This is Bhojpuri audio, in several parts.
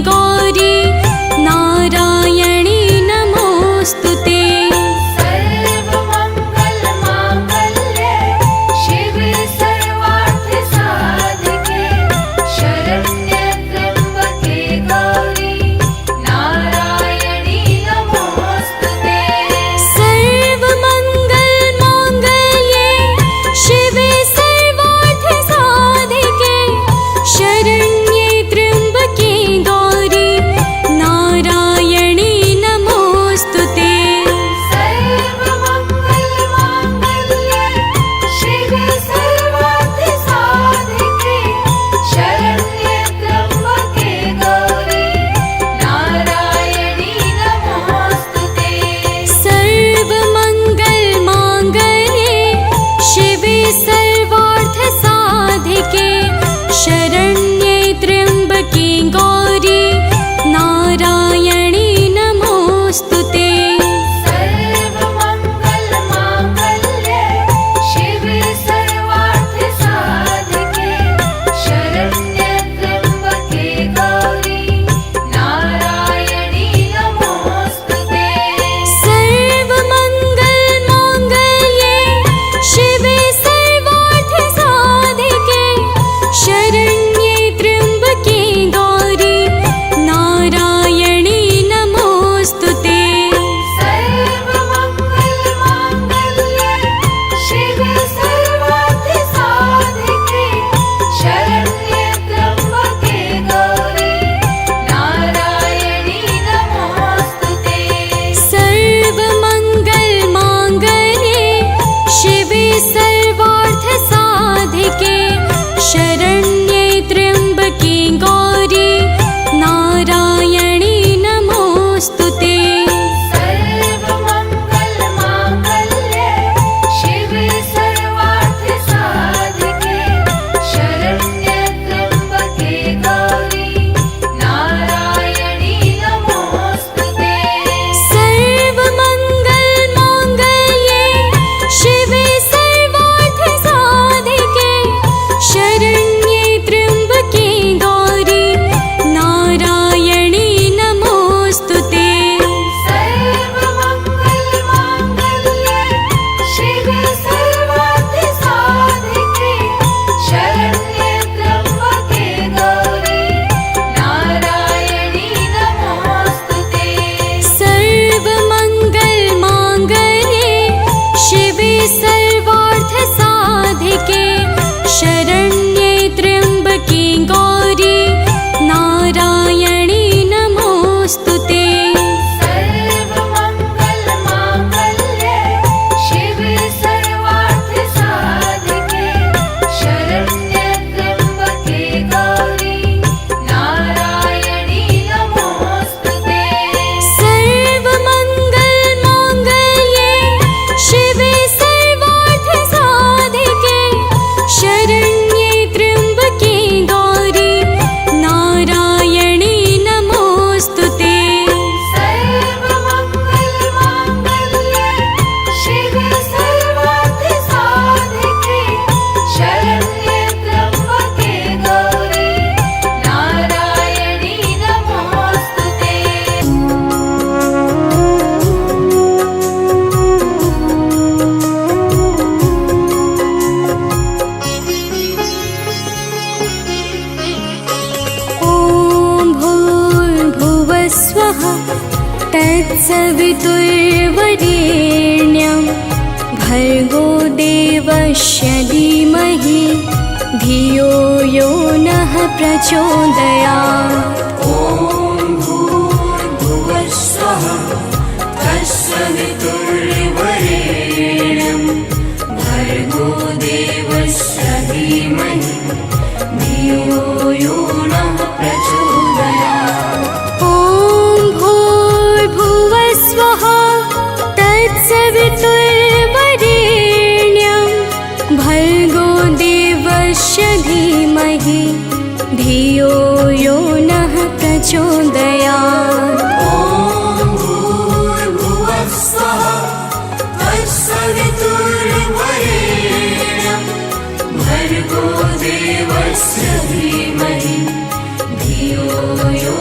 गौरी नारायणी नमोस्तुते। सर्वमङ्गलमाङ्गल्ये शिवे सर्वार्थसाधिके शरण्ये त्र्यम्बके गौरी नारायणी नमोस्तुते। सर्वमङ्गलमाङ्गल्ये शिवे सर्वार्थसाधिके शरण्ये त्र्यम्बके गौरी नारायणी नमोस्तुते। सर्वमङ्गलमाङ्गल्ये शिवे सर्वार्थसाधिके शरण्ये त्र्यम्बके गौरी नारायणी नमोस्तुते। सर्वमङ्गलमाङ्गल्ये शिवे सर्वार्थसाधिके शरण्ये त्र्यम्बके गौरी नारायणी नमोस्तुते। सर्वमङ्गलमाङ्गल्ये शिवे सर्वार्थसाधिके शरण्ये त्र्यम्बके गौरी नारायणी नमोस्तुते। सर्वमङ्गलमाङ्गल्ये शिवे सर्वार्थसाधिके शरण्ये त्र्यम्बके गौरी नारायणी नमोस्तुते। सर्वमङ्गलमाङ्गल्ये शिवे सर्वार्थसाधिके शरण्ये त्र्यम्बके गौरी नारायणी नमोस्तुते। सर्वमङ्गलमाङ्गल्ये शिवे सर्वार्थसाधिके शरण्ये त्र्यम्बके गौरी नारायणी नमोस्तुते। सर्वमङ्गलमाङ्गल्ये शिवे सर्वार्थसाधिके शरण्ये त्र्यम्बके गौरी नारायणी नमोस्तुते। सर्वमङ्गलमाङ्गल्ये शिवे सर्वार्थसाधिके शरण्ये त्र्यम्बके गौरी नारायणी नमोस्तुते। सर्वमङ्गलमाङ्गल्ये शिवे सर्वार्थसाधिके शरण्ये त्र्यम्बके गौरी नारायणी नमोस्तुते। सर्वमङ्गलमाङ्गल्ये शिवे सर्वार्थसाधिके शरण्ये त्र्यम्बके गौरी नारायणी नमोस्तुते। सर्वमङ्गलमाङ्गल्ये शिवे सर्वार्थसाधिके शरण्ये त्र्यम्बके गौरी नारायणी नमोस्तुते। सर्वमङ्गलमाङ्गल्ये शिवे सर्वार्थसाधिके शरण्ये त्र्यम्बके गौरी नारायणी नमोस्तुते। सर्वमङ्गलमाङ्गल्ये शिवे सर्वार्थसाधिके शरण्ये त्र्यम्बके गौरी नारायणी नमोस्तुते। ॐ भूर्भुवस्वः तत्सवितुर्वरेण्यं भर्गो देवस्य धीमहि धियो यो नः प्रचोदयात्। ॐ भूर्भुवस्वः तत्सवितुर्वरेण्यं भर्गो देवस्य धीमहि धियो यो नः प्रचोदयात्। ॐ भूर्भुवस्वः तत्सवितुर्वरेण्यं भर्गो देवस्य धीमहि धियो यो नः प्रचोदयात्। ॐ भूर्भुवस्वः तत्सवितुर्वरेण्यं भर्गो देवस्य धीमहि धियो यो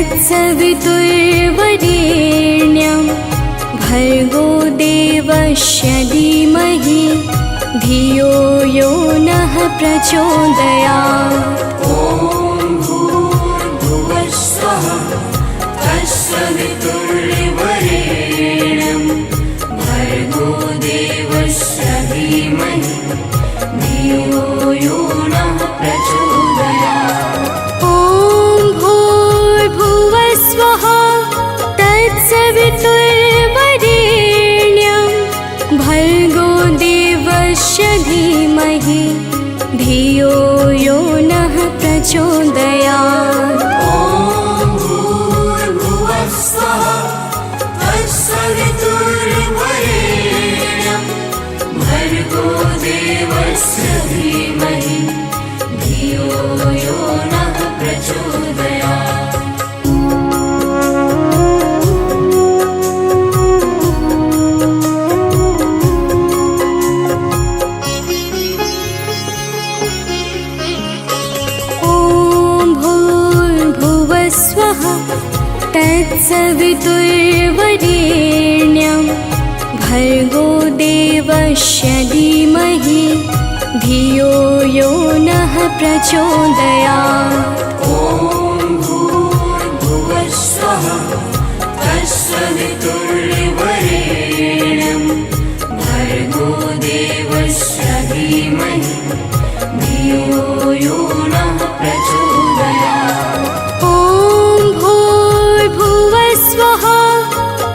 तत्सवितुर्वरेण्यं भर्गो देवस्य धीमहि धियो यो नः प्रचोदयात्। ॐ भूर्भुवः स्वः तत्सवितुर्वरेण्यं भर्गो देवस्य धीमहि धियो यो नः प्रचोदयात्। ॐ भूर्भुवः स्वः तत्सवितुर्वरेण्यं भर्गो देवस्य धीमहि धियो यो नः प्रचोदयात्। ॐ भूर्भुवः स्वः तत्सवितुर्वरेण्यं भर्गो देवस्य धीमहि धियो यो नः प्रचोदयात्। स्वः तत्सवितुर्वरेण्यं भर्गो देवस्य धीमहि धियो यो नः प्रचोदयात्। ॐ भूर्भुवः स्वः तत्सवितुर्वरेण्यं भर्गो देवस्य धीमहि धियो यो नः प्रचोदयात्। स्वः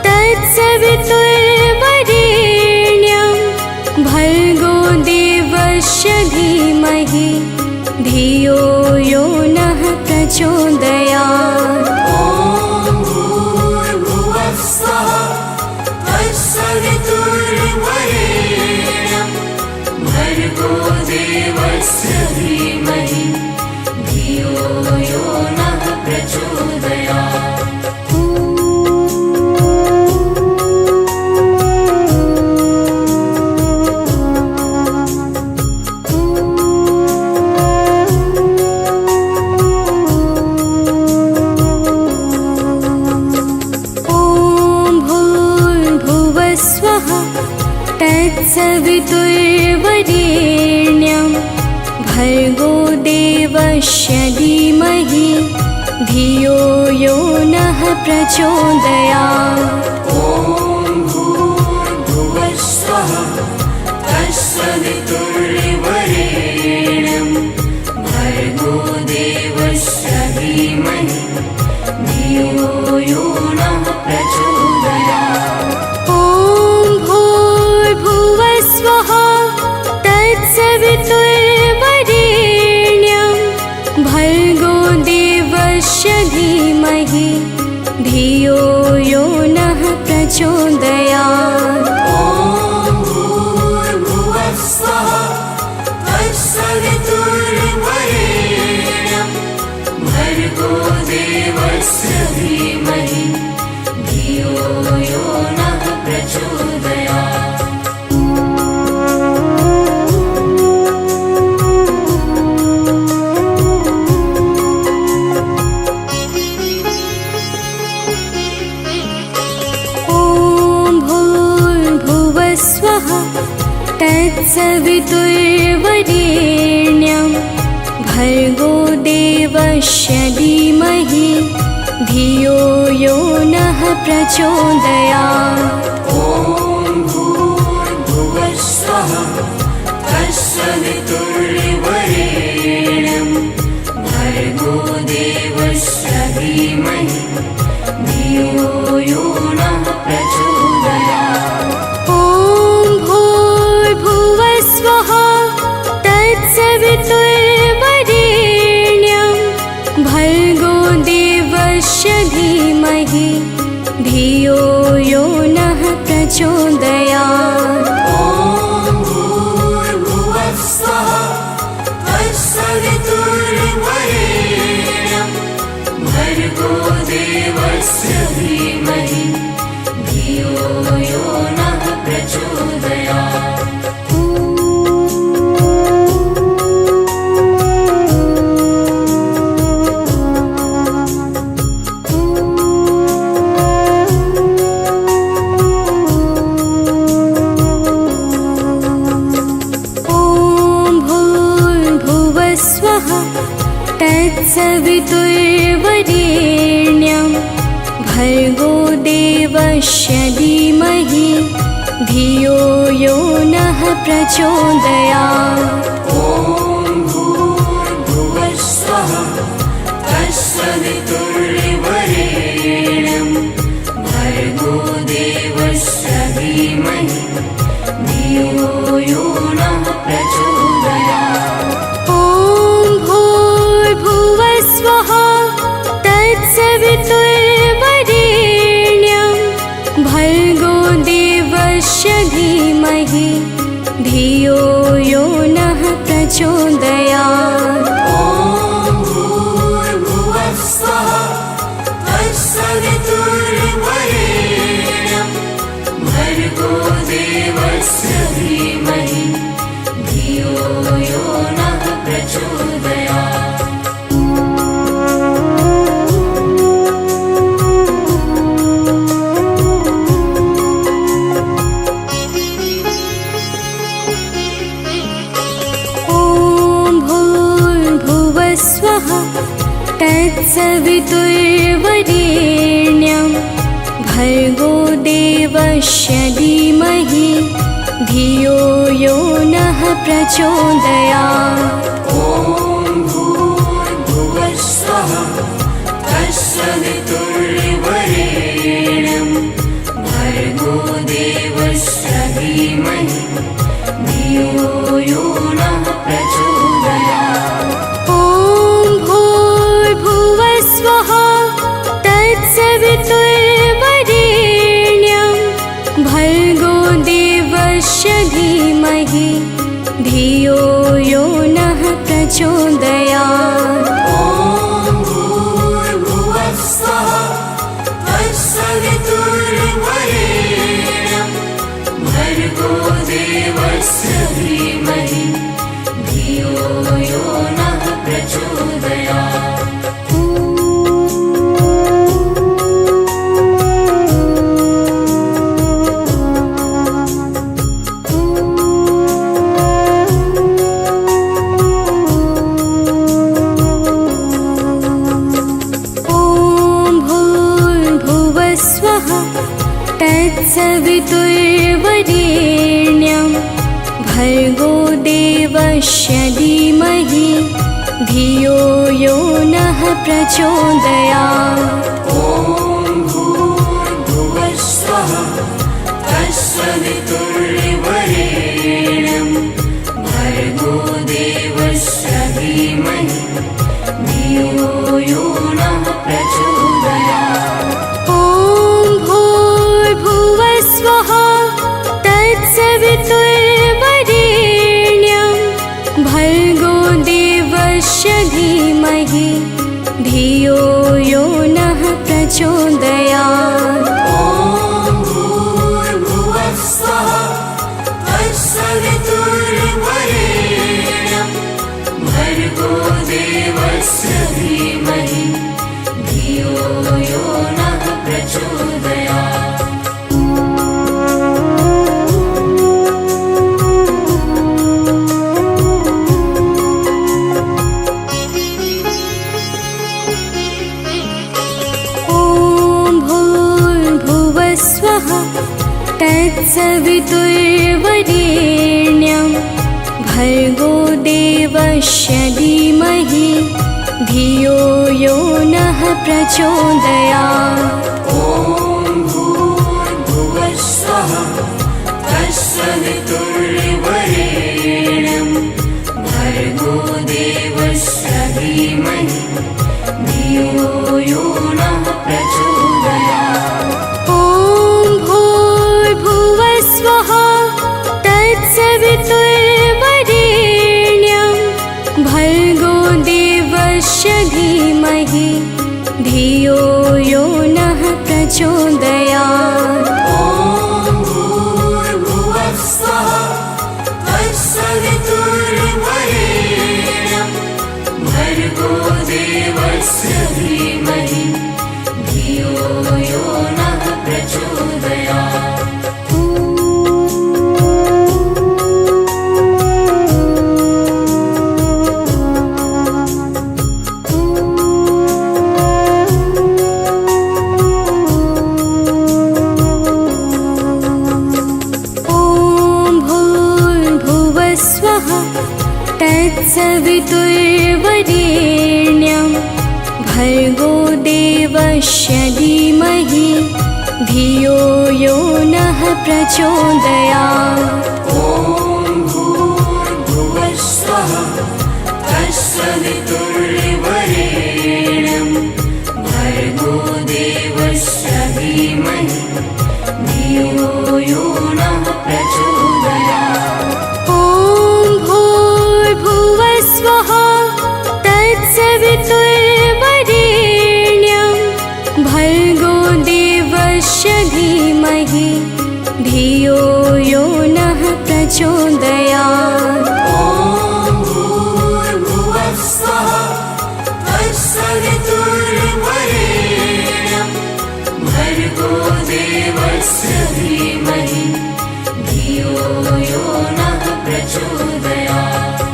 तत्सवितुर्वरेण्यं भर्गो देवस्य धीमहि धियो यो नः प्रचोदयात्। ॐ भूर्भुवः स्वः तत्सवितुर्वरेण्यं भर्गो देवस्य धीमहि धियो यो नः प्रचोदयात्। तत्सवितुर्वरेण्यं भर्गो देवस्य धीमहि धियो यो नः प्रचोदयात्। ॐ भूर्भुवः स्वः तत्सवितुर्वरेण्यं भर्गो देवस्य धीमहि धियो यो नः प्रचोदयात्। स्वः तत्सवितुर्वरेण्यं भर्गो देवस्य धीमहि धियो यो नः प्रचोदयात्। ॐ भूर्भुवः स्वः तत्सवितुर्वरेण्यं भर्गो देवस्य धीमहि धियो यो नः प्रचोदयात्। स्वः तत्सवितुर्वरेण्यं भर्गो देवस्य धीमहि धियो यो नः प्रचोदयात्। ॐ भूर्भुवः स्वः तत्सवितुर्वरेण्यं भर्गो देवस्य धीमहि धियो यो नः प्रचोदयात्। स्वः तत्सवितुर्वरेण्यं भर्गो देवस्य धीमहि धियो यो नः प्रचोदयात्। ॐ भूर्भुवः स्वः तत्सवितुर्वरेण्यं भर्गो देवस्य धीमहि धियो यो नः प्रचोदयात्। भर्गो देवस्य धीमहि धियो यो नः प्रचोदयात्। ॐ भूर्भुवः स्वः तत्सवितुर्वरेण्यं भर्गो देवस्य धीमहि धियो यो नः प्रचोदयात्। ॐ भूर्भुवः स्वः तत्सवितुर्वरेण्यं भर्गो देवस्य धीमहि धियो यो नः प्रचोदयात्। ॐ भूर्भुवः स्वः तत्सवितुर्वरेण्यं भर्गो देवस्य धीमहि धियो यो नः प्रचोदयात्। स्वः तत्सवितुर्वरेण्यं भर्गो देवस्य धीमहि धियो यो नः प्रचोदयात्। ॐ भूर्भुवः स्वः तत्सवितुर्वरेण्यं भर्गो देवस्य धीमहि धियो यो नः प्रचोदयात्। स्वः तत्सवितुर्वरेण्यं भर्गो देवस्य धीमहि धियो यो नः प्रचोदयात्। ॐ भूर्भुवः स्वः तत्सवितुर्वरेण्यं भर्गो देवस्य धीमहि धियो यो नः प्रचोदयात्। तत्सवितुर्वरेण्यं भर्गो देवस्य धीमहि धियो यो नः प्रचोदयात्। ॐ भूर्भुवः स्वः तत्सवितुर्वरेण्यं भर्गो देवस्य धीमहि धियो यो नः प्रचोदयात्। स्वः तत्सवितुर्वरेण्यं भर्गो देवस्य धीमहि धियो यो नः प्रचोदयात्। ॐ भूर्भुवः स्वः तत्सवितुर्वरेण्यं भर्गो देवस्य धीमहि धियो यो नः प्रचोदयात्। स्वः तत्सवितुर्वरेण्यं भर्गो देवस्य धीमहि धियो यो नः प्रचोदयात्। ॐ भूर्भुवः स्वः तत्सवितुर्वरेण्यं भर्गो देवस्य धीमहि धियो यो नः प्रचोदयात्। स्वः तत्सवितुर्वरेण्यं भर्गो देवस्य धीमहि धियो यो नः प्रचोदयात्। ॐ भूर्भुवः स्वः तत्सवितुर्वरेण्यं भर्गो देवस्य धीमहि धियो यो नः प्रचोदयात्। धीमहि धियो यो नः प्रचोदयात्। ॐ भूर्भुवः स्वः तत्सवितुर्वरेण्यं भर्गो देवस्य धीमहि धियो यो नः प्रचोदयात्। ॐ भूर्भुवः स्वः तत्सवितुर्वरेण्यं भर्गो देवस्य धीमहि धियो यो नः प्रचोदयात्। ॐ भूर्भुवः स्वः तत्सवितुर्वरेण्यं भर्गो देवस्य धीमहि धियो यो नः प्रचोदयात्।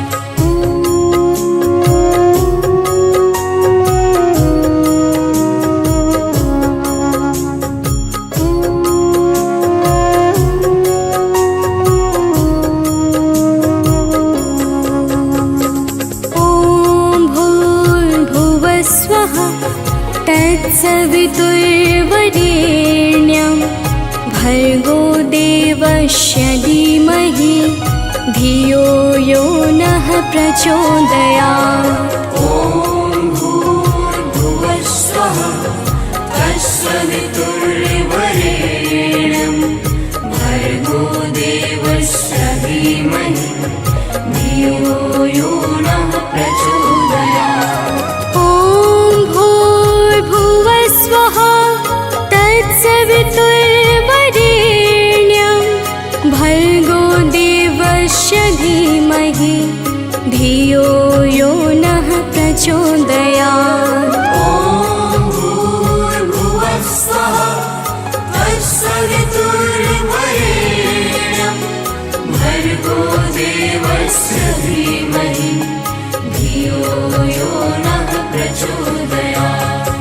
तत्सवितुर्वरेण्यं भर्गो देवस्य धीमहि धियो यो नः प्रचोदयात्। ॐ भूर्भुवः स्वः तत्सवितुर्वरेण्यं भर्गो देवस्य धीमहि धियो यो नः प्रचोदयात्। स्वः तत्सवितुर्वरेण्यं भर्गो देवस्य धीमहि धियो यो नः प्रचोदयात्। ॐ भूर्भुवः स्वः तत्सवितुर्वरेण्यं भर्गो देवस्य धीमहि धियो यो नः प्रचोदयात्।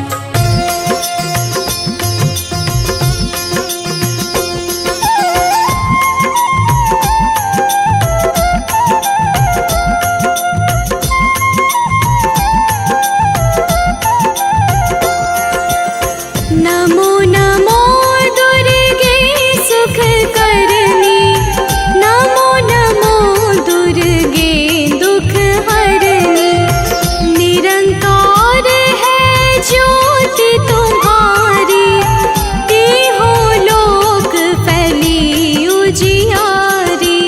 नमो नमो दुर्गे सुखकरणी, नमो नमो दुर्गे दुःखहरणी। निरंकार है ज्योति तुम्हारी, तीहों लोक फैली उजियारी।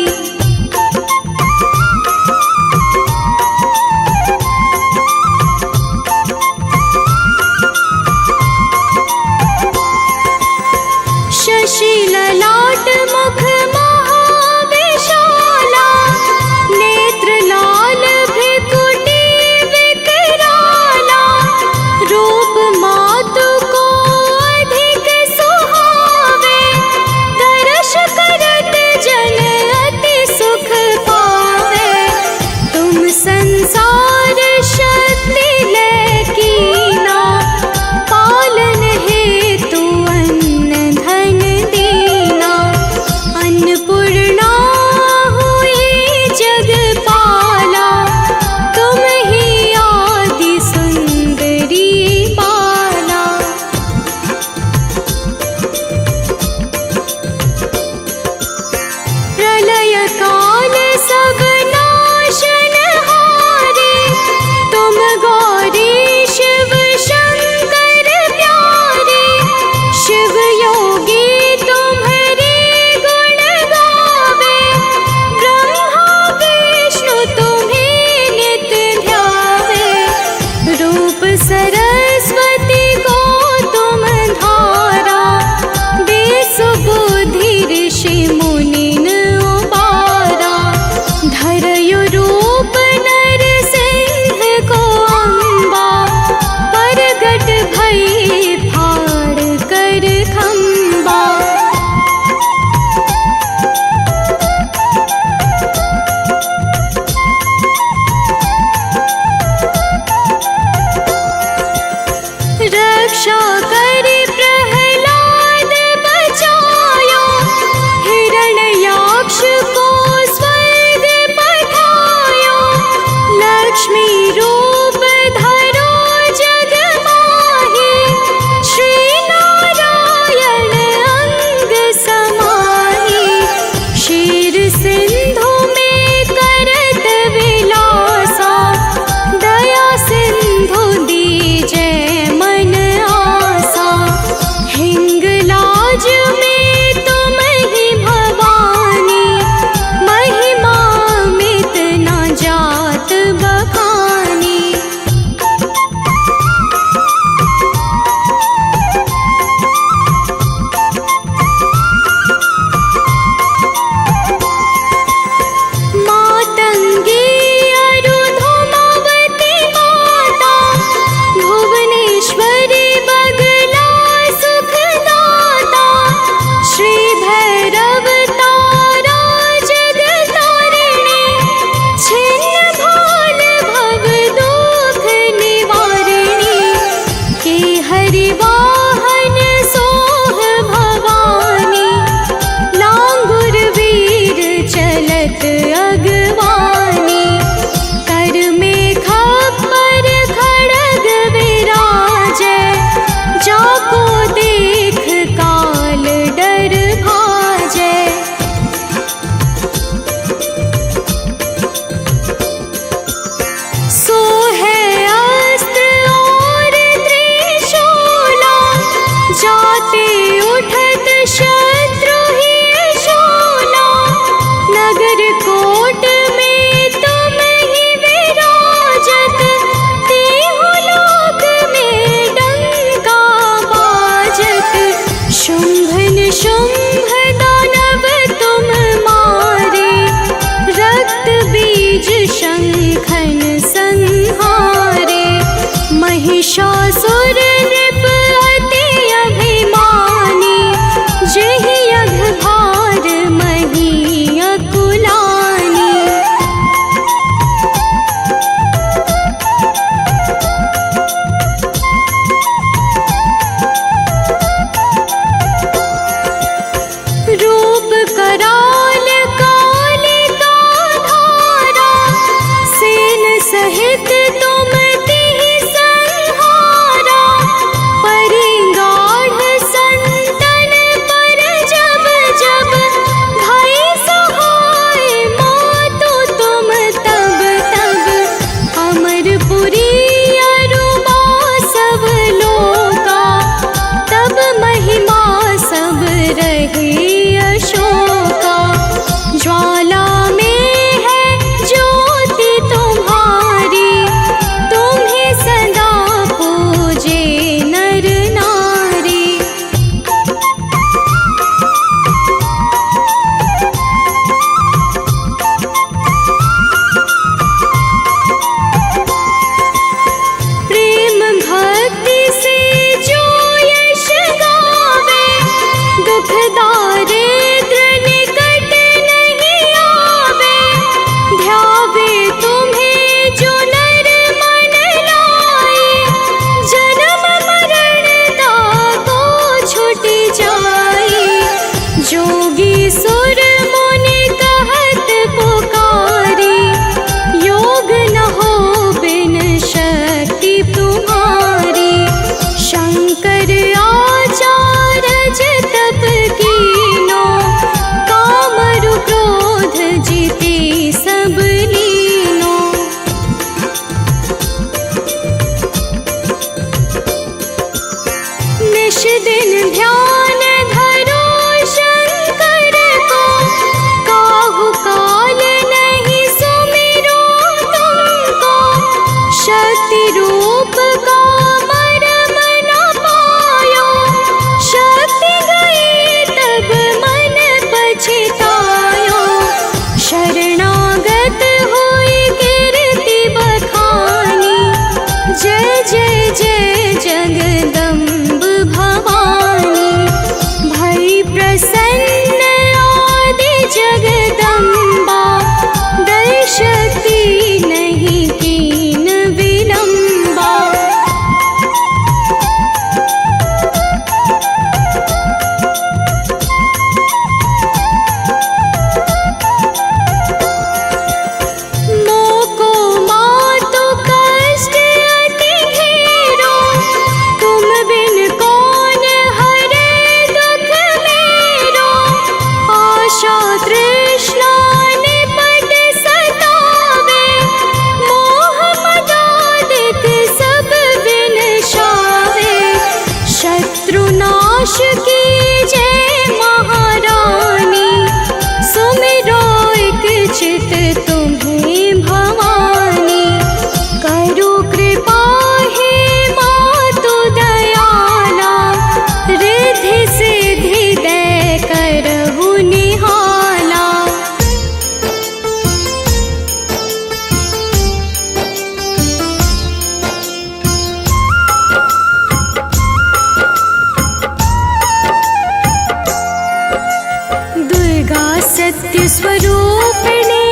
स्वरूपिणी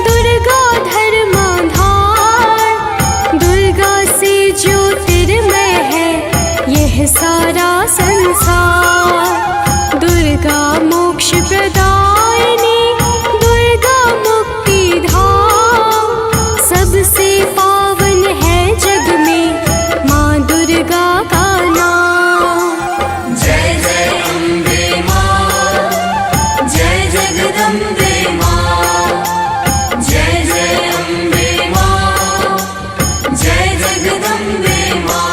दुर्गा धर्माधार। दुर्गा से ज्योतिर्मय है यह सारा संसार। दुर्गा मोक्ष प्रदायिनी दुर्गा मुक्ति धाम। सबसे पावन है जग में माँ दुर्गा का नाम। जय जय अम्बे माँ, जय जगदम्बे माँ। जय जय अम्बे माँ, जय जगदम्बे माँ।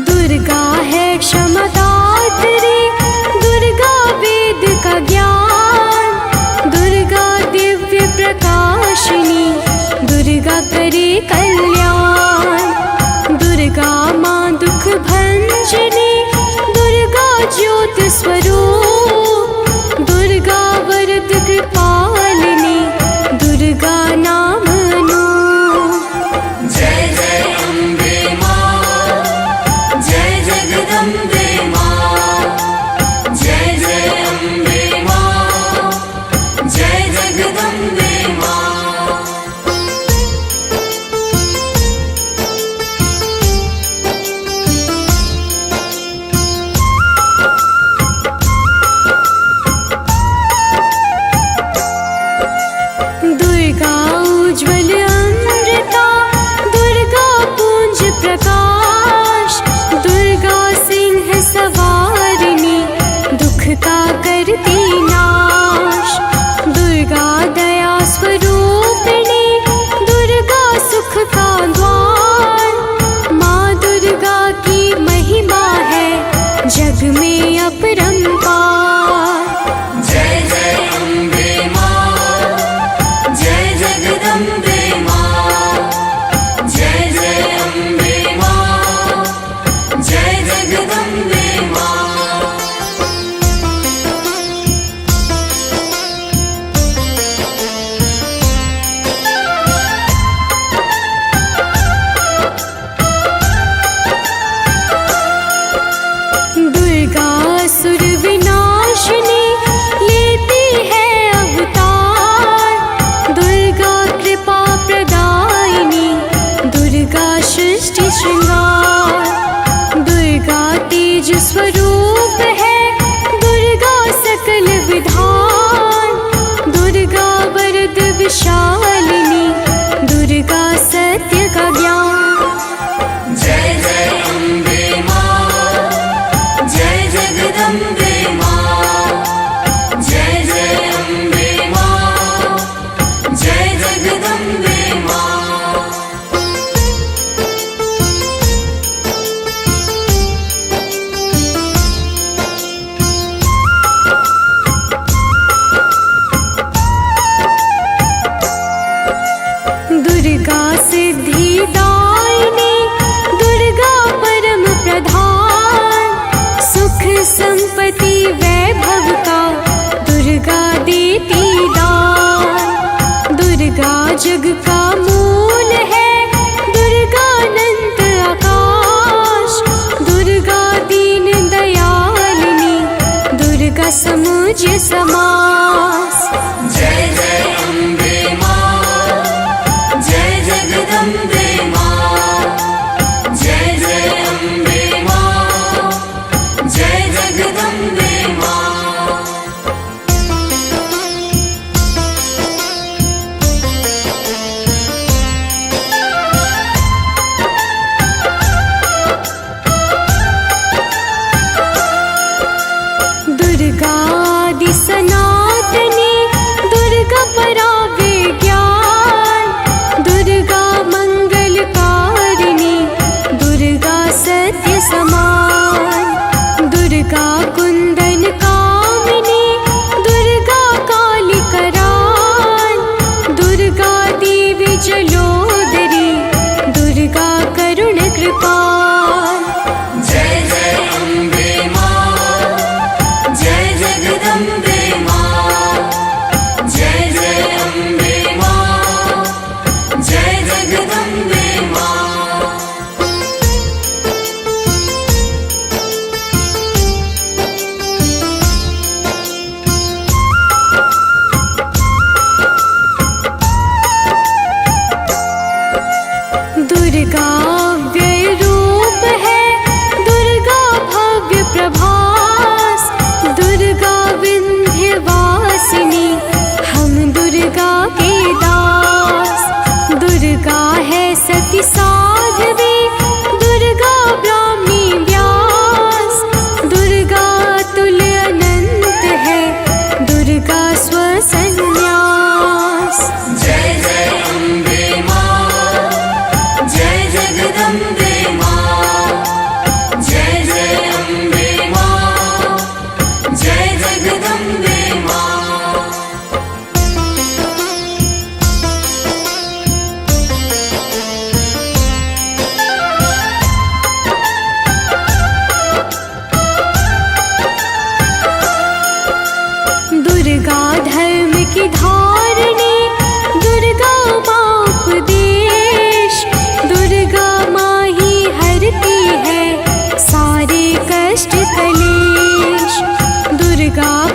दुर्गा है क्षमदात्री दुर्गा वेद का ज्ञान। दुर्गा दिव्य प्रकाशिनी दुर्गा करे कल्याण। दुर्गा माँ दुख भंजनी दुर्गा ज्योत स्वरूप। दुर्गा वरद कृपालिनी दुर्गा नाम अनूप। जय जय अम्बे माँ, जय जगदम्बे माँ। जय जय अम्बे माँ, जय जगदम्बे माँ। दुर्गा उज्ज्वल अमृता दुर्गा पुंज प्रकाश। दुर्गा सिंह सवारिणी दुख का करती नाश। दुर्गा दया स्वरूपिणी दुर्गा सुख का द्वार। माँ दुर्गा की महिमा है जग में अपरंपार। जय जय अम्बे माँ, जय जगदम्बे माँ। जय जय अम्बे माँ, जय जगदम्बे माँ। दुर्गा असुर विनाशिनी लेती है अवतार। दुर्गा कृपा प्रदायिनी दुर्गा सृष्टि श्रृंगार। दुर्गा तेज स्वरूप है दुर्गा सकल विधान। दुर्गा वरद विशालिनी दुर्गा सत्य का ज्ञान। जय जय अम्बे माँ, जय जगदम्बे माँ। जय जय अम्बे माँ, जय जगदम्बे माँ। दुर्गा सिद्धिदायिनी दुर्गा परम प्रधान। सुख संपत्ति वैभव का दुर्गा देती दान। दुर्गा जग का मूल है दुर्गा अनंत आकाश। दुर्गा दीन दयालिनी दुर्गा समुझ समास। जय जय अम्बे माँ, जय जगदम्बे माँ। जय जय अम्बे माँ, जय जगदम्बे माँ। दुर्गा आदि सनातनी दुर्गा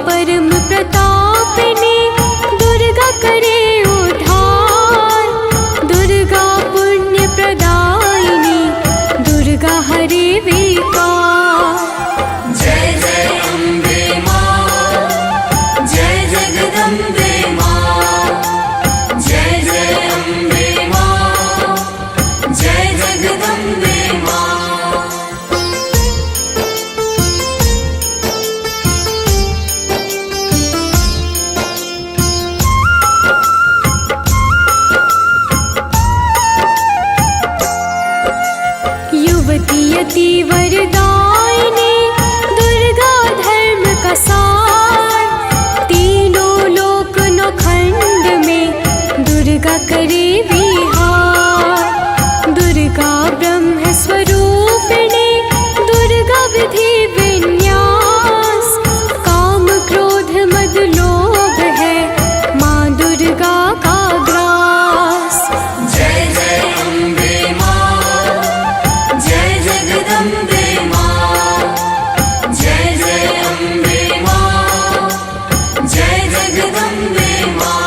परम प्रतापिनी दुर्गा करे उद्धार। दुर्गा पुण्य प्रदायिनी दुर्गा हरे विकार। जय जय अम्बे मां, जय जगदम्बे मां, जय जय अम्बे मां, जय जगदम्बे मां। युवती यति वरदायिनी दुर्गा धर्म का सार। तीनों लोक नौखंड में दुर्गा करे विहार। दुर्गा ब्रह्म स्वरूपिणी दुर्गा विधि विन्यास। काम क्रोध मद लोभ है माँ दुर्गा का ग्रास। जय जय अम्बे मां, जय जगदम्बे मां, जय जय अम्बे मां, जय जगदम्बे मां।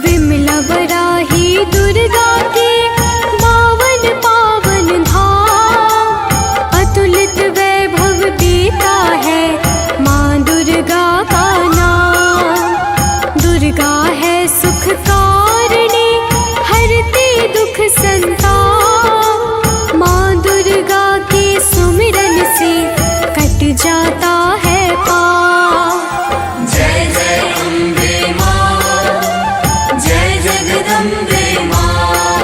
विमला वराही दुर्गा के पावन पावन धाम। अतुलित वैभव देता है माँ दुर्गा का नाम। दुर्गा है सुख कारिणी हरती दुख संताप। माँ दुर्गा के सुमिरन से कट जाता है पाप। जय जय अम्बे मां, जय जगदम्बे मां,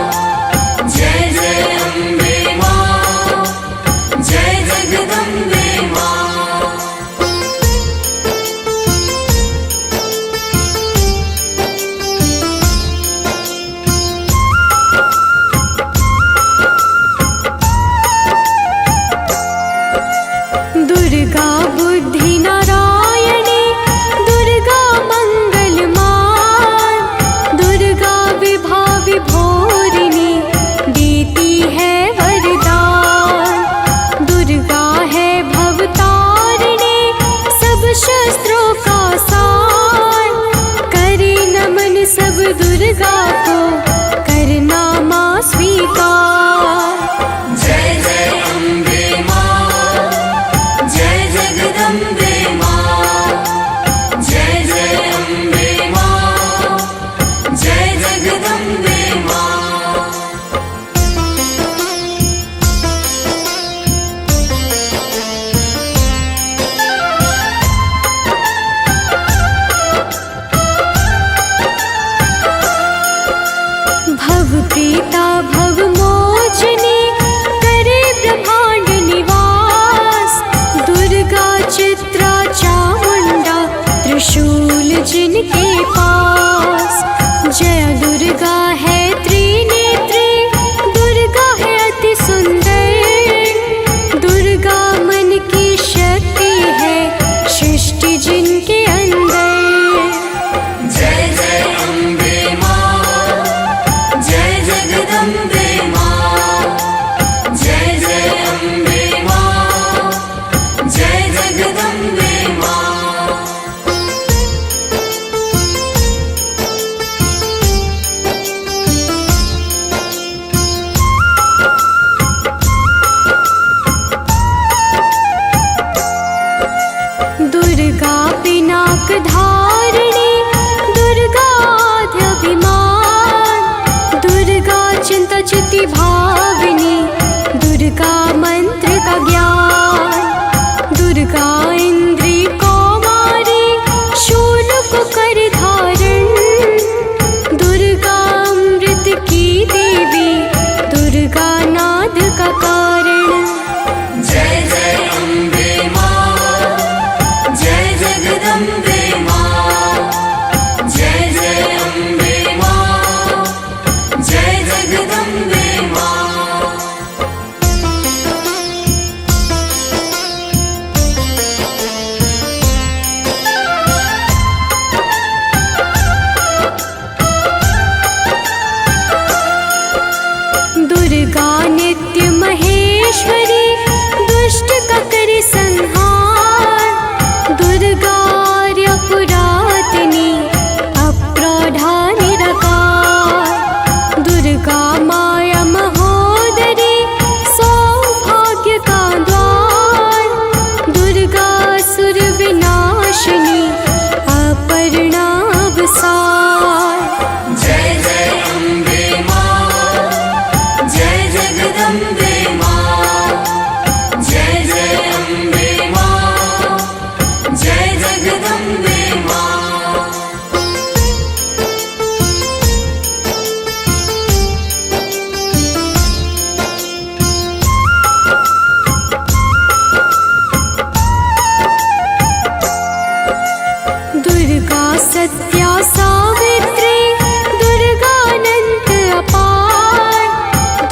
जय जय अम्बे मां, जय जगदम्बे मां। दुर्गा बुद्धि नारायणी दुर्गा मंगल मान। दुर्गा विभा विभोरिणी देती है वरदान। दुर्गा है भवतारिणी सब शस्त्रों का सार। करे नमन सब दुर्गा को करना माँ स्वीकार। जय जय अम्बे मां, जय जगदम्बे मां, जय जय अम्बे मां, जय जगदम्बे मां। सत्या सावित्री दुर्गानंद अपार,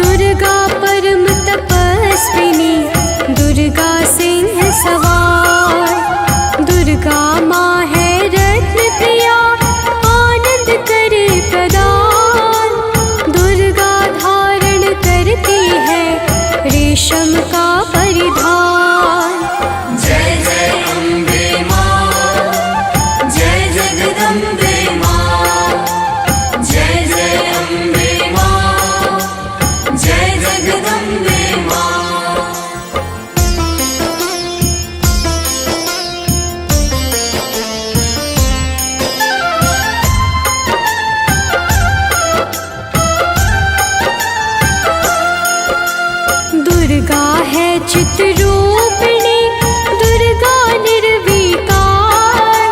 दुर्गा परम तपस्विनी दुर्गा सिंह सवार, दुर्गा माँ है रत्न प्रिया आनंद करे प्रदान, दुर्गा धारण करती है रेशम का परिधान। जय जय अम्बे माँ, जय जगदम्बे माँ, जय जय अम्बे माँ, जय जगदम्बे माँ। दुर्गा है चित्रूपिणी दुर्गा निर्विकार,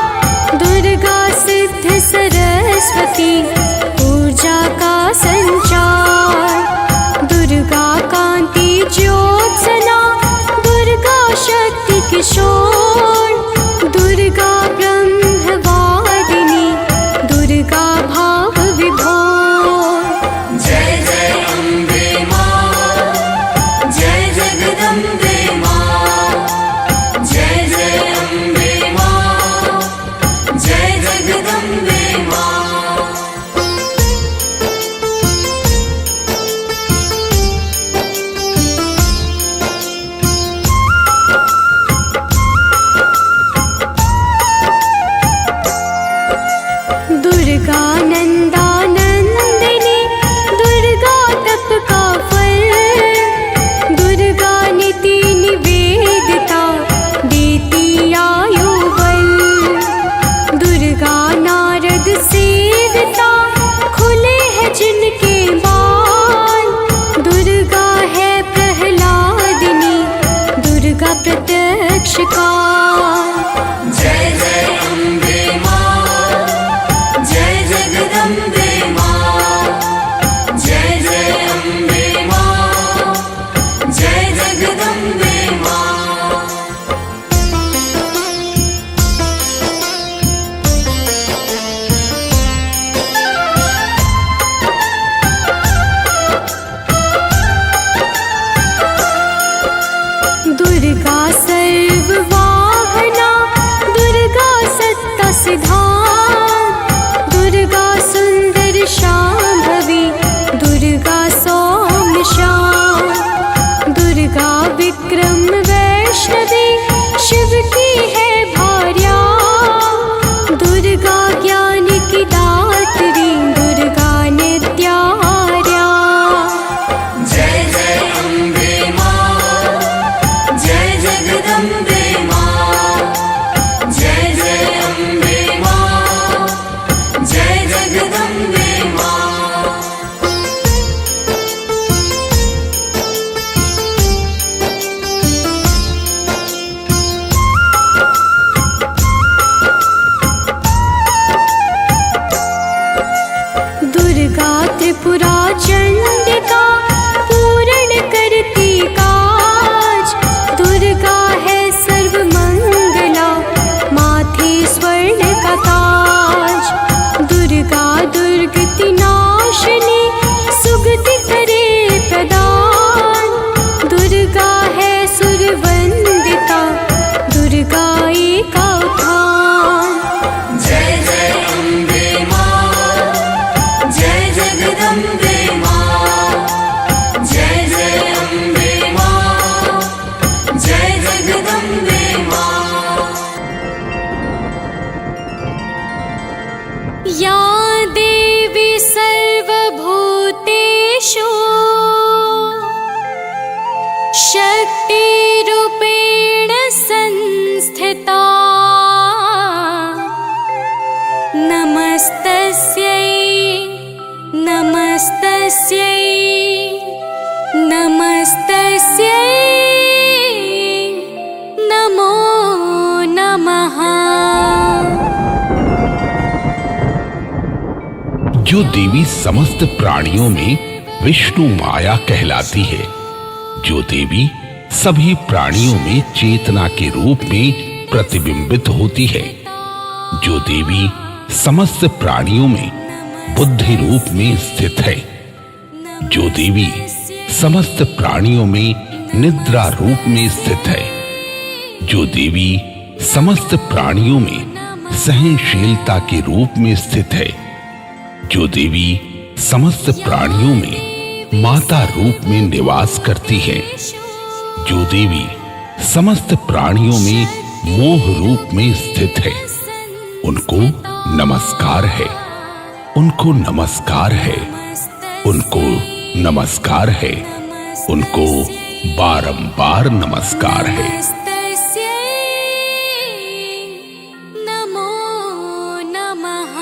दुर्गा सिद्ध सरस्वती ऊर्जा का संचार, दुर्गा कांति ज्योत्सना दुर्गा शक्ति किशोर, दुर्गा ब्रह्मवादिनी दुर्गा भाव विभोर। जय जय अम्बे माँ, जय जगदम्बे माँ, जय जय अम्बे माँ, जय जगदम्बे माँ। दुर्गा नंदानंदिनी दुर्गा तप का फल, दुर्गा नीति निवेदिता देती आयु बल, दुर्गा नारद सेविता खुले हैं जिनके बाल, दुर्गा है प्रहलादिनी दुर्गा प्रत्यक्ष काल। जय जय अम्बे माँ, जय जगदम्बे माँ, जय जय अम्बे माँ, जय जगदम्बे माँ। दुर्गा सर्ववाहना दुर्गा सत्ता सिद्धांत, दुर्गा सुंदर शांभवी दुर्गा सौम्य शांत, दुर्गा विक्रम वैष्णवी शिव की है भार्या, दुर्गा ज्ञान की दात्री दुर्गा नित्यार्या। जय जय अम्बे माँ, जय जगदम्बे माँ, जय जय अम्बे माँ, जय जगदम्बे माँ। दुर्गा त्रिपुरा चंडिका पूर्ण करती काज, दुर्गा है सर्वमंगला माथे स्वर्ण का ताज, दुर्गा दुर्गति नाशिनी सुगति करे प्रदान, दुर्गा है सुरवंदिता दुर्गा एका उत्थान। जय जय अम्बे माँ, जय जगदम्बे माँ, जय जय अम्बे माँ, जय जगदम्बे माँ। या देवी सर्वभूतेषु शक्तिरूपेण संस्थिता, नमस्तस्यै नमस्तस्यै नमस्तस्यै नमो नमः। जो देवी समस्त प्राणियों में विष्णु माया कहलाती है, जो देवी सभी प्राणियों में चेतना के रूप में प्रतिबिंबित होती है, जो देवी समस्त प्राणियों में बुद्धि रूप में स्थित है, जो देवी समस्त प्राणियों में निद्रा रूप में स्थित है, जो देवी समस्त प्राणियों में सहनशीलता के रूप में स्थित है, जो देवी समस्त प्राणियों में माता रूप में निवास करती है, जो देवी समस्त प्राणियों में मोह रूप में स्थित है, उनको नमस्कार है, उनको नमस्कार है, उनको नमस्कार है, उनको बारंबार नमस्कार है। नमो नमः।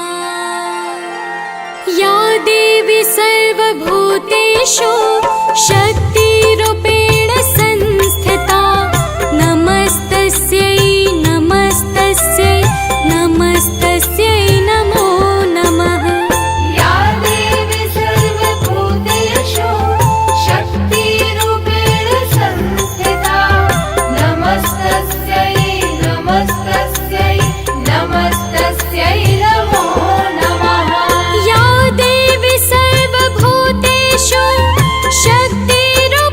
या देवी सर्वभूतेषु शक्तिरूपेण संस्थिता, नमस्तस्यै नमस्तस्यै नमस्तस्यै नमो नमः। या देवी सर्वभूतेषु शक्तिरूपेण संस्थिता, नमस्तस्यै नमस्तस्यै नमस्तस्यै नमो नमः। या देवी सर्वभूतेषु शक्तिरूपेण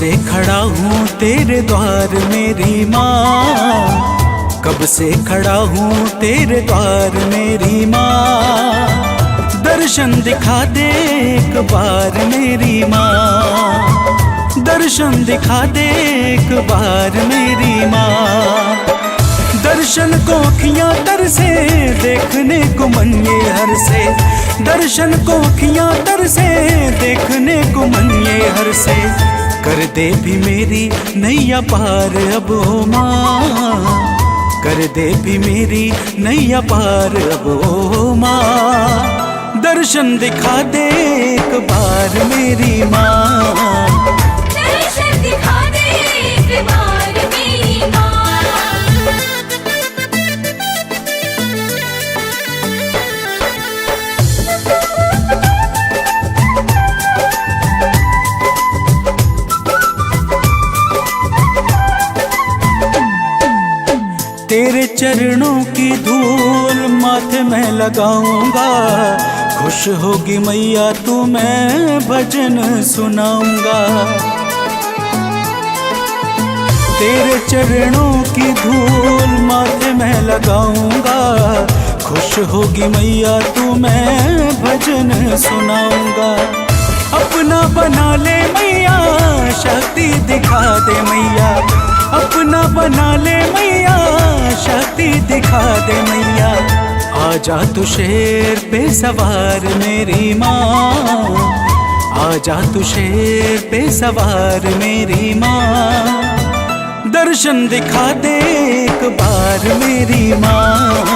से खड़ा हूँ तेरे द्वार मेरी माँ, कब से खड़ा हूँ तेरे द्वार मेरी माँ। दर्शन दिखा दे एक बार मेरी माँ, दर्शन दिखा दे एक बार मेरी माँ। दर्शन को अखियाँ तरसे देखने को मन ये हर से, दर्शन को अखियाँ तरसे देखने को मन ये हर से। कर दे भी मेरी नैया पार अब ओ माँ, कर दे भी मेरी नैया पार अब ओ माँ। दर्शन दिखा दे एक बार मेरी माँ, दर्शन दिखा दे एक बार मेरी माँ। तेरे चरणों की धूल माथे में लगाऊंगा, खुश होगी मैया तू मैं भजन सुनाऊंगा। तेरे चरणों की धूल माथे में लगाऊंगा, खुश होगी मैया तू मैं भजन सुनाऊंगा। अपना बना ले मैया शक्ति दिखा दे मैया, अपना बना ले मैया शक्ति दिखा दे मैया। आजा तू शेर पे सवार मेरी माँ, आजा तू शेर पे सवार मेरी माँ। दर्शन दिखा दे एक बार मेरी माँ,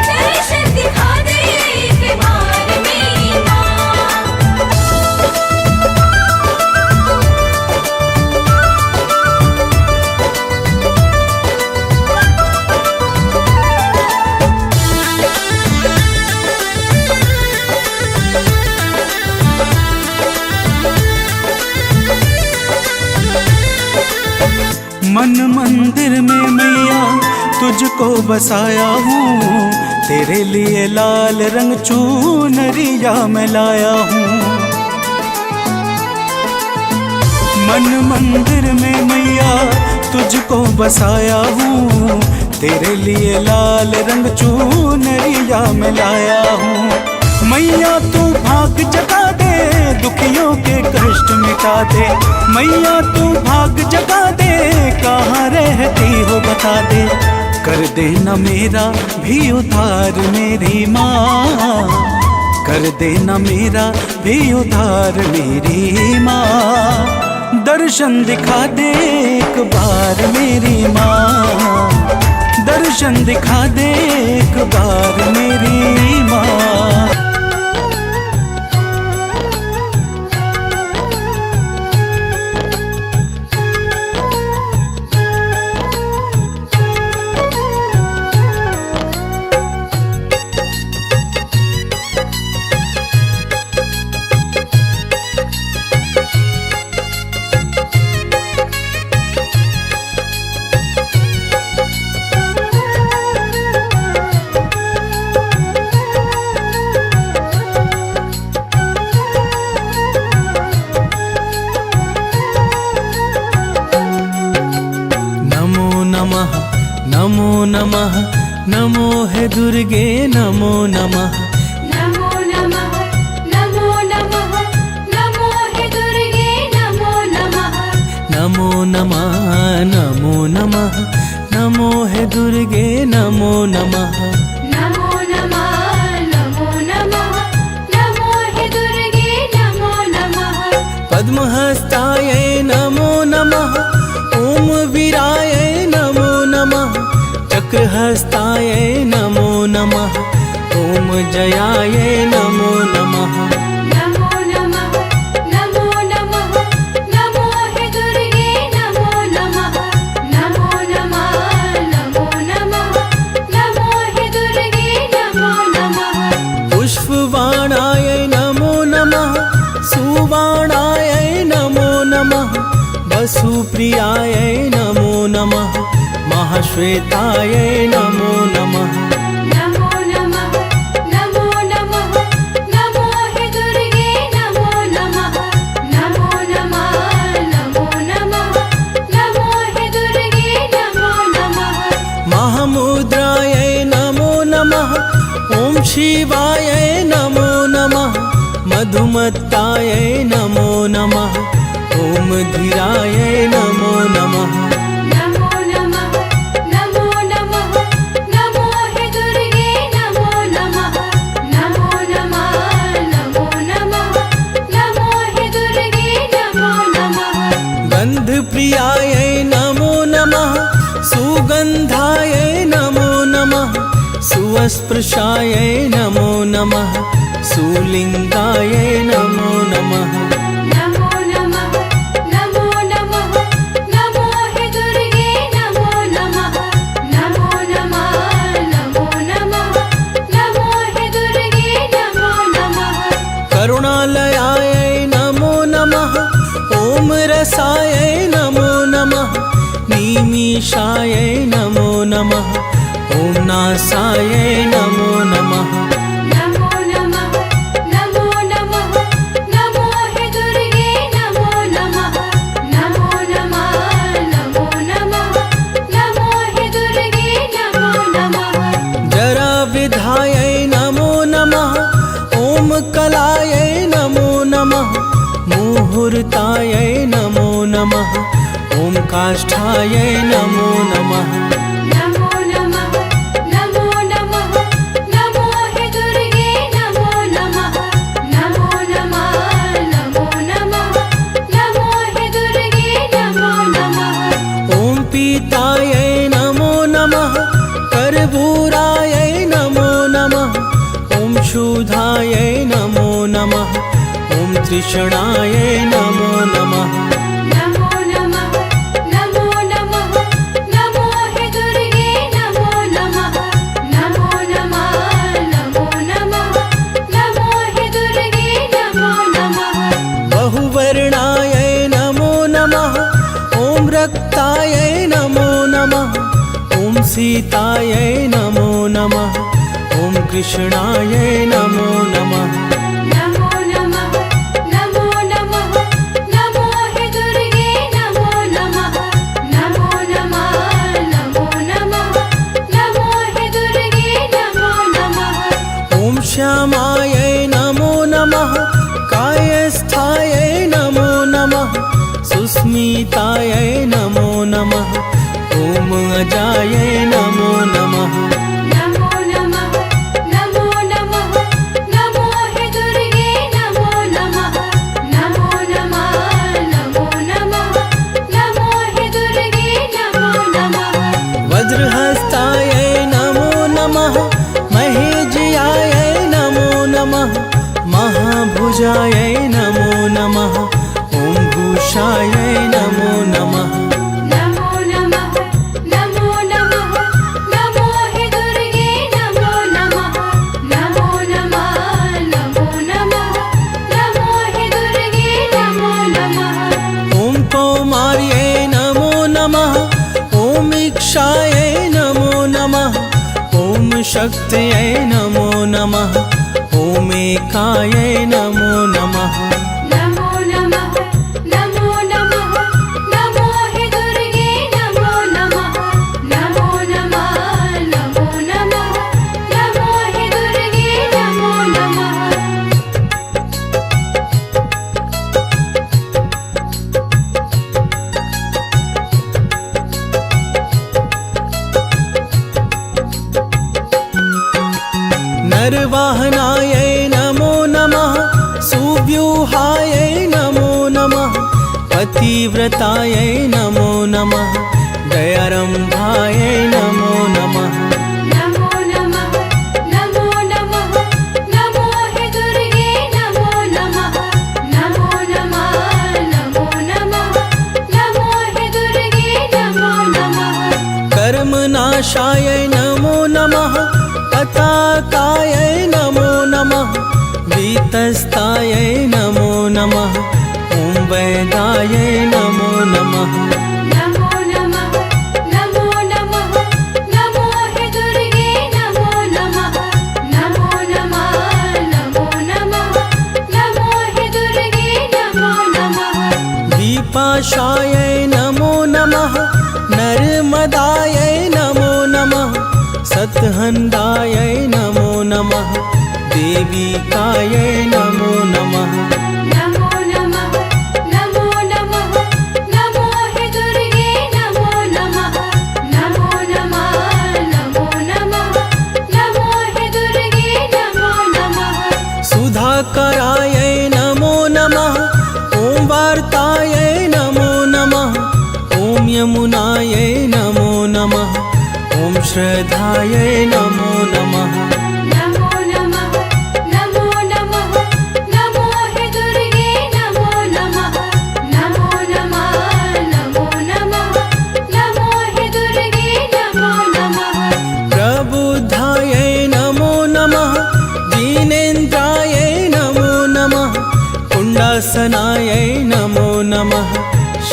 दर्शन दिखा दे एक बार मेरी माँ। मन मंदिर में मैया तुझको बसाया हूँ, तेरे लिए लाल रंग चुनरिया मैं लाया हूँ। मन मंदिर में मैया तुझको बसाया हूँ, तेरे लिए लाल रंग चुनरिया मैं लाया हूँ। मैया तू भाग जगा दे दुखियों के कष्ट मिटा दे, मैया तू भाग जगा दे कहाँ रहती हो बता दे। कर देना मेरा भी उद्धार मेरी माँ, कर देना मेरा भी उद्धार मेरी माँ। दर्शन दिखा दे एक बार मेरी माँ, दर्शन दिखा दे एक बार मेरी माँ। नमो नमः नमो है दुर्गे नमो नमः, नमो नमः नमो नमः नमो हे दुर्गे नमो नमः। नमो नमः नमो नमः नमो है दुर्गे नमो नमः। नमो नमः नमो नमः नमो हे दुर्गे नमो नमः। पद्महस्ताय नमो नमः, ओम वीराय नमो नमः, चक्रहस्ताय नमो नमः, ओम जयाय नमो नमः। नमो नमः नमो नमः नमो हे दुर्गे नमो नमः। नमो नमः नमो नमः नमो हे दुर्गे नमो नमः। पुष्पबाणाय नमो नमः, सुबाणाय नमो नमः, वसुप्रियाय नमो नमः, महाश्वेताय नमो नमः। नमो नमः नमो नमः नमो हे दुर्गे नमो नमः। नमो नमः नमो शिवाय नमो नमः, मधुमत्ताय नमो नमः, ॐ धीराय नमो नमः। नमो नमः नमो नमः नमो हे दुर्गे नमो नमः नमो नमः नमो नमः नमो हे दुर्गे नमो नमः। गन्धप्रियाय नमो नमः, सुगन्धाय नमो नमः, सुस्पृशाय नमो नमः, सुलिङ्गाय नमो नमः। नमो नमः नमो नमः नमो हे दुर्गे नमो नमः नमो नमः नमो नमः नमो हे दुर्गे नमो नमः। करुणालयाय नमो नमः, ॐ रसाय नमो नमः, निमिषाय नमो नमः, ॐ नासाय नमो नमः। नमो नमः नमो नमः नमो हे दुर्गे नमो नमः नमो नमः नमो नमः नमो हे दुर्गे नमो नमः। जराविधाय नमो नमः, ॐ कलाय नमो नमः, मुहूर्ताय नमो नमः, ॐ काष्ठाय नमो नमः। नमो नमः नमो नमः नमो हे दुर्गे नमो नमः नमो नमः नमो नमः नमो हे दुर्गे नमो नमः। ॐ पीताय नमो नमः, कर्पूराय नमो नमः, ॐ शूधाय नमो नमः, ॐ तृष्णाय नमो नमः। नमो नमः नमो नमः नमो हे दुर्गे नमो नमः नमो नमः नमो नमः नमो हे दुर्गे नमो नमः। बहुवर्णाय नमो नमः, ॐ रक्ताय नमो नमः, ॐ सीताय नमो नमः, ॐ कृष्णाय नमो नमः। नमो नमः नमो नमः नमो हे दुर्गे नमो नमः नमो नमः नमो नमः नमो हे दुर्गे नमो नमः। ॐ श्यामाय नमो नमः, कायस्थाय नमो नमः, सुस्मिताय नमो नमः, ॐ अजाय नमो नमः। नमो नमः नमो नमः नमो हे दुर्गे नमो नमः नमो नमः नमो नमः नमो हे दुर्गे नमो नमः। वज्रहस्ताय नमो नमः, महेज्याय नमो नमः, महाभुजाय नमो नमः, ॐ भूषाय नमो नमः। नमो नमः नमो नमः नमो हे दुर्गे नमो नमः नमो नमः नमो नमः नमो हे दुर्गे नमो नमः। ॐ कौमार्यै नमो नमः, ॐ इक्षाय नमो नमः, ॐ शक्त्यै नमो नमः, ॐ एकाय नमो नमः। नमो नमः नमो नमः नमो हे दुर्गे नमो नमः नमो नमः नमो नमः नमो हे दुर्गे नमो नमः। नरवाहनाय नमो नमः, सुव्यूहाय नमो नमः, पतिव्रताय नमो नमः, दयारम्भाय नमो नमः। नमो नमः नमो नमः नमो हे दुर्गे नमो नमः नमो नमः नमो नमः नमो हे दुर्गे नमो नमः। कर्मनाशाय नमो नमः, पताकाय नमो नमः, वीतस्ताय नमो नमः, ॐ वैदाय नमो नमः। नमो नमः नमो नमः नमो हे दुर्गे नमो नमः नमो नमः नमो नमः नमो हे दुर्गे नमो नमः। दीपाशाय नमो नमः, नर्मदाय नमो नमः, सत्हन्दाय नमो नमः देविकायै नमो नमः नमो नमः नमो नमः नमो हे दुर्गे नमो नमः नमो नमः नमो नमः नमो हे दुर्गे नमो नमः सुधाकरायै नमो नमः ॐ वार्तायै नमो नमः ॐ यमुनायै नमो नमः ॐ श्रद्धायै नमो नमः नमो नमः नमो नमः नमो हे दुर्गे नमो नमः नमो नमः नमो नमः नमो हे दुर्गे नमो नमः प्रबुद्धायै नमो नमः दीनेन्द्रायै नमो नमः कुण्डासनायै नमो नमः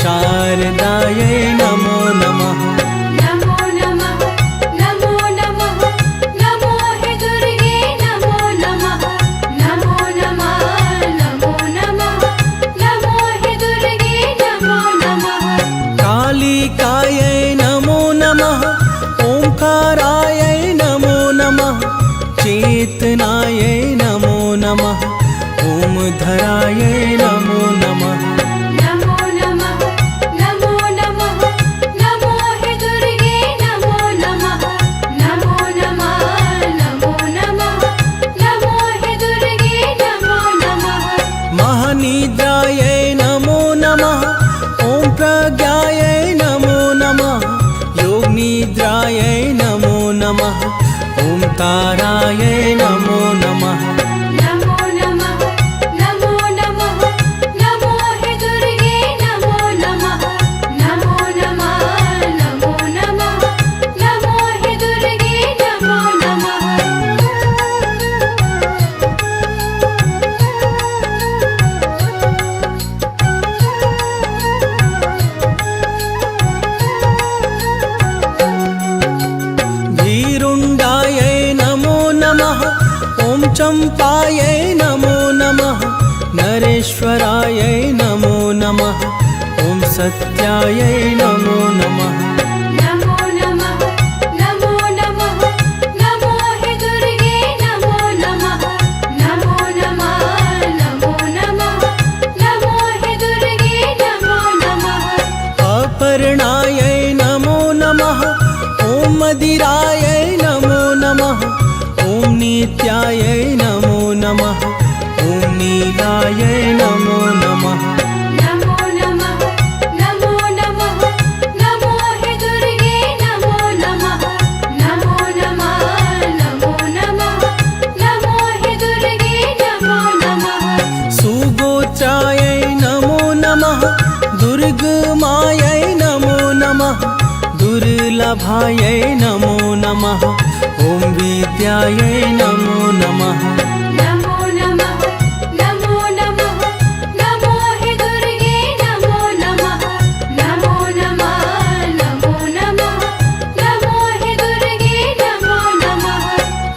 शारदायै नमो नमः नमो नमः नमो नमः नमो हे दुर्गे नमो नमः नमो नमः नमो नमः नमो हे दुर्गे नमो नमः कालिकायै नमो नमः ओंकारायै नमो नमः चेतनायै नमो नमः ॐ धरायै नमो नमः नमो नमः नमो नमः नमो हे दुर्गे नमो नमः नमो नमः नमो नमः नमो हे दुर्गे नमो नमः महानिद्रायै नमो नमः ॐ प्रज्ञायै नमो नमः योगनिद्रायै नमो नमः ॐ तारायै नमो नमः नमो नमः नमो नमः नमो हे दुर्गे नमो नमः नमो नमः नमो नमः नमो हे दुर्गे नमो नमः धीरुण्डायै नमो नमः ॐ चम्पायै नमो नमः नरेश्वरायै नमो नमः ॐ सत्यायै नमो नमः नमो नमः नमो नमः नमो हे दुर्गे नमो नमः नमो नमः नमो नमः नमो हे दुर्गे नमो नमः अपर्णायै नमो नमः ॐ मदिरायै नमो नमः ॐ नित्यायै नमो नमः ॐ नीलायै नमो नमः नमो नमः नमो नमः नमो हे दुर्गे नमो नमः नमो नमः नमो नमः नमो हे दुर्गे नमो नमः सुगोत्रायै नमो नमः दुर्गमायै नमो नमः दुर्लभायै नमो नमः ॐ विद्यायै नमो नमः नमो नमः नमो नमः नमो हे दुर्गे नमो नमः नमो नमः नमो नमः नमो हे दुर्गे नमो नमः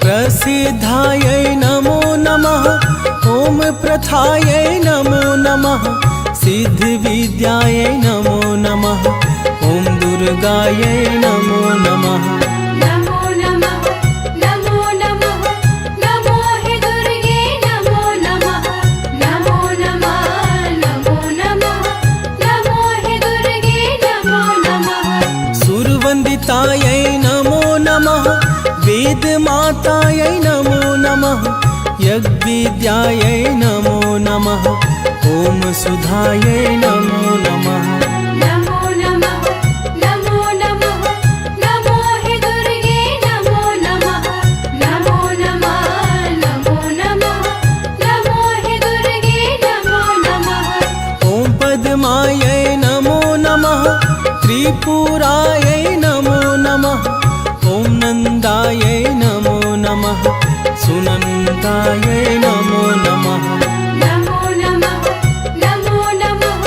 प्रसिद्धायै नमो नमः ॐ प्रथायै नमो नमः सिद्धिविद्यायै नमो नमः ॐ दुर्गायै नमो नमः नमो नमः नमो नमः नमो हे दुर्गे नमो नमः नमो नमः नमो नमः नमो हे दुर्गे नमो नमः सुरवन्दितायै नमो नमः वेदमातायै नमो नमः यज्ञविद्यायै नमो नमः ॐ सुधायै नमो नमः नमो नमः नमो नमः नमो हे दुर्गे नमो नमः नमो नमः नमो नमः नमो हे दुर्गे नमो नमः ॐ पद्मायै नमो नमः त्रिपुरायै नमो नमः ॐ नन्दायै नमो नमः सुनन्दायै नमो नमः नमो नमः नमो नमः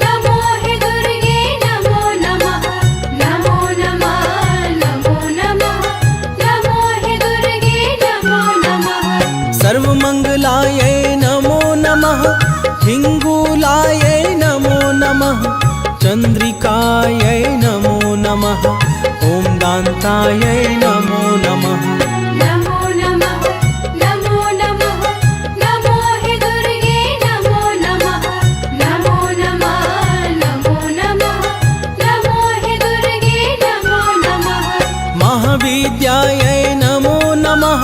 नमो हे दुर्गे नमो नमः नमो नमः नमो नमः नमो हे दुर्गे नमो नमः सर्वमङ्गलायै नमो नमः हिङ्गुलायै नमो नमः चन्द्रिकायै नमो नमः ॐ दान्तायै नमो नमः नमो नमः विद्यायै नमो नमः।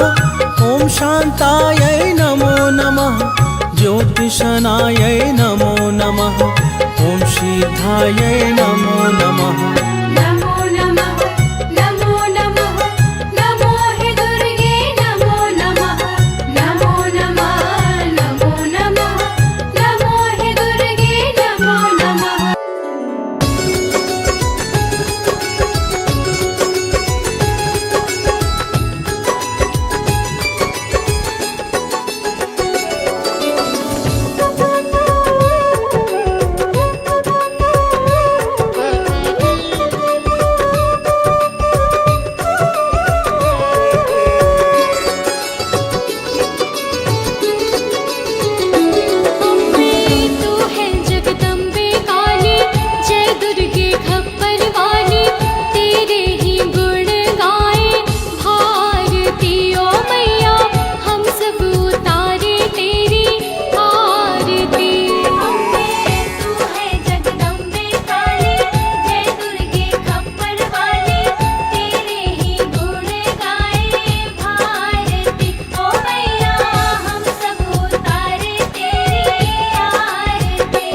ॐ शान्तायै नमो नमः। ज्योतिषनायै नमो नमः। ॐ सिद्धायै नमो नमः। नमो नमः नमो नमः नमो हे दुर्गे नमो नमः नमो नमः नमो नमः नमो हे दुर्गे नमो नमः। तू है जगदम्बे काली, जय दुर्गे खप्पर वाली, तेरे ही गुण गाए भारती ओ मैया, हम सब उतारे तेरी आरती। तू है जगदम्बे काली, जय दुर्गे खप्पर वाली, तेरे ही गुण गाए भारती ओ मैया, हम सब उतारे तेरी आरती।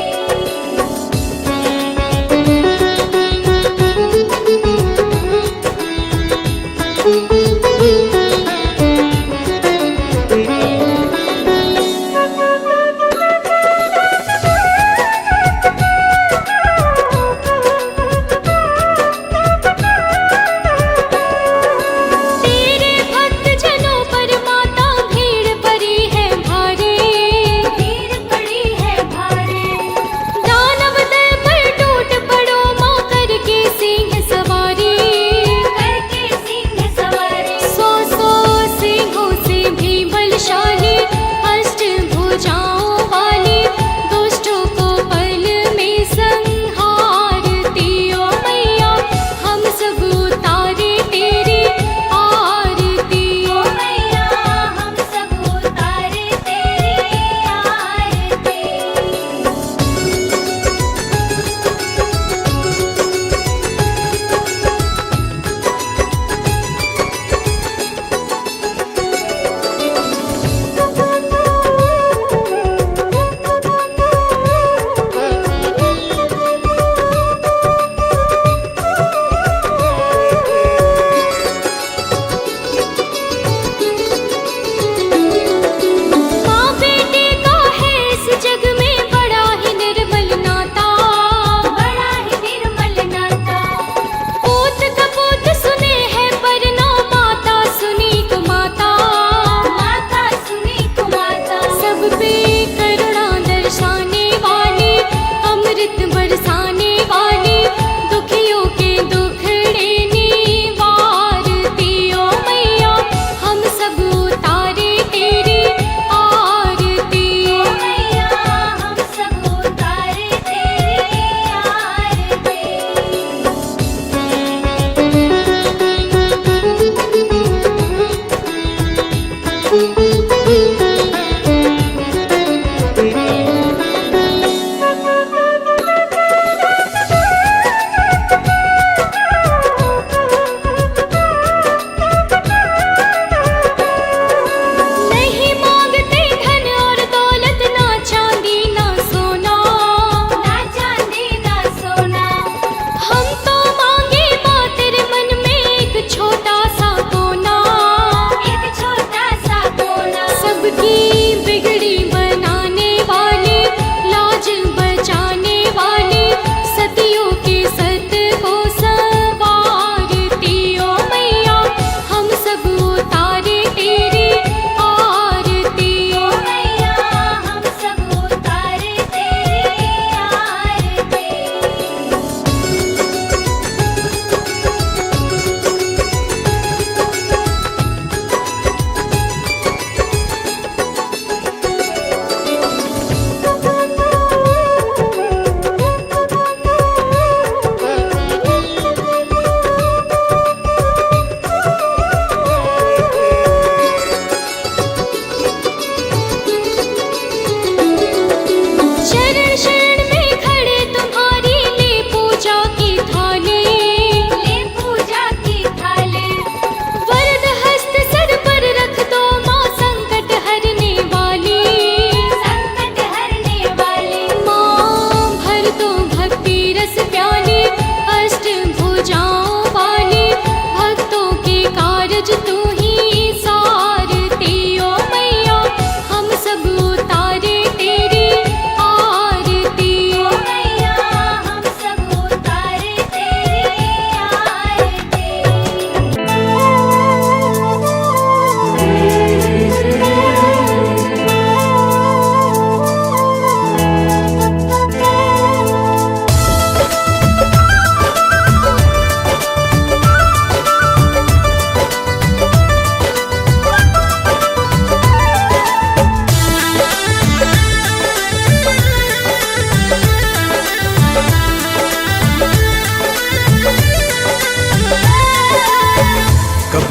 तेरे भक्त जनों पर माता भीड़ पड़ी है भारी, भीड़ पड़ी है भारी, दानव दल पर टूट पड़ो माँ करके सिंह सवारी। करके सिंह सवारी।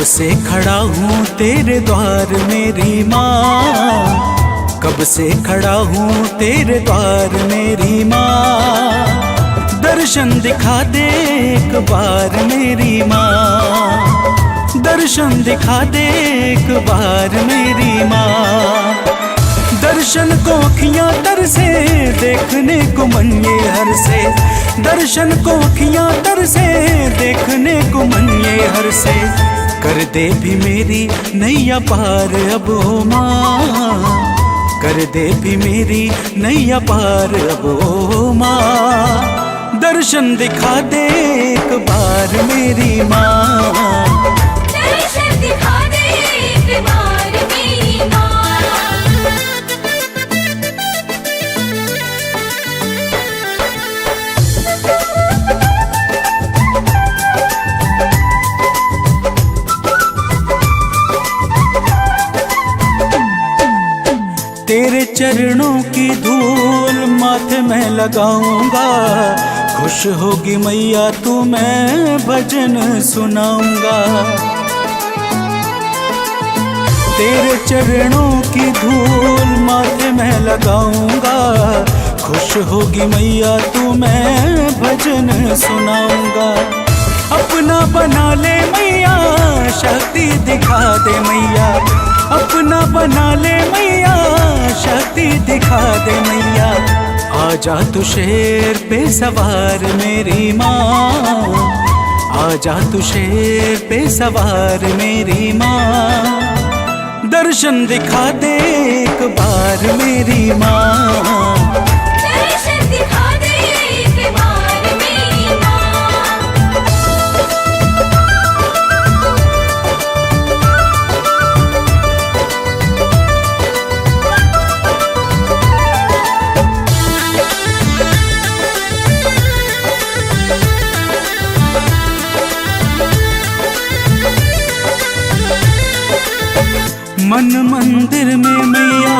से खड़ा हूँ तेरे द्वार मेरी माँ, कब से खड़ा हूँ तेरे द्वार मेरी माँ। दर्शन दिखा दे एक बार मेरी माँ, दर्शन दिखा दे एक बार मेरी माँ। दर्शन को अखियाँ तरसे देखने को मन ये हर से, दर्शन को अखियाँ तरसे देखने को मन ये हर से। कर दे भी मेरी नैया पार अब ओ माँ, कर दे भी मेरी नैया पार अब ओ माँ। दर्शन दिखा दे एक बार मेरी माँ, दर्शन दिखा दे एक बार मेरी माँ। तेरे चरणों की धूल माथे में लगाऊंगा, खुश होगी मैया तू मैं भजन सुनाऊंगा। तेरे चरणों की धूल माथे में लगाऊंगा, खुश होगी मैया तू मैं भजन सुनाऊंगा। अपना बना ले मैया शक्ति दिखा दे मैया, अपना बना ले मैया शक्ति दिखा दे मैया। आजा तू शेर पे सवार मेरी माँ, आजा तू शेर पे सवार मेरी माँ। दर्शन दिखा दे एक बार मेरी माँ, दर्शन दिखा दे एक बार मेरी माँ। मन मंदिर में मैया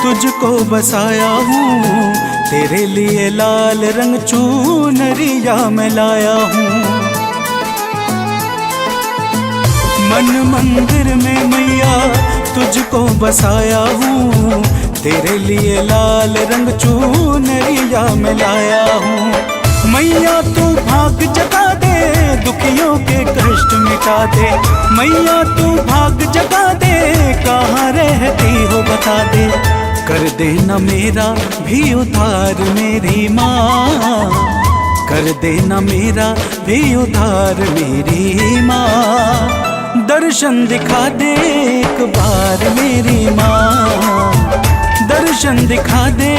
तुझको बसाया हूँ, तेरे लिए लाल रंग चुनरिया मैं लाया हूँ। मन मंदिर में मैया तुझको बसाया हूँ, तेरे लिए लाल रंग चुनरिया मैं लाया हूँ। मैया तू भाग जगा दे दुखियों के कष्ट मिटा दे, मैया तू भाग जगा दे कहाँ रहती हो बता दे। कर देना मेरा भी उद्धार मेरी माँ, कर देना मेरा भी उद्धार मेरी माँ। दर्शन दिखा दे एक बार मेरी माँ, दर्शन दिखा दे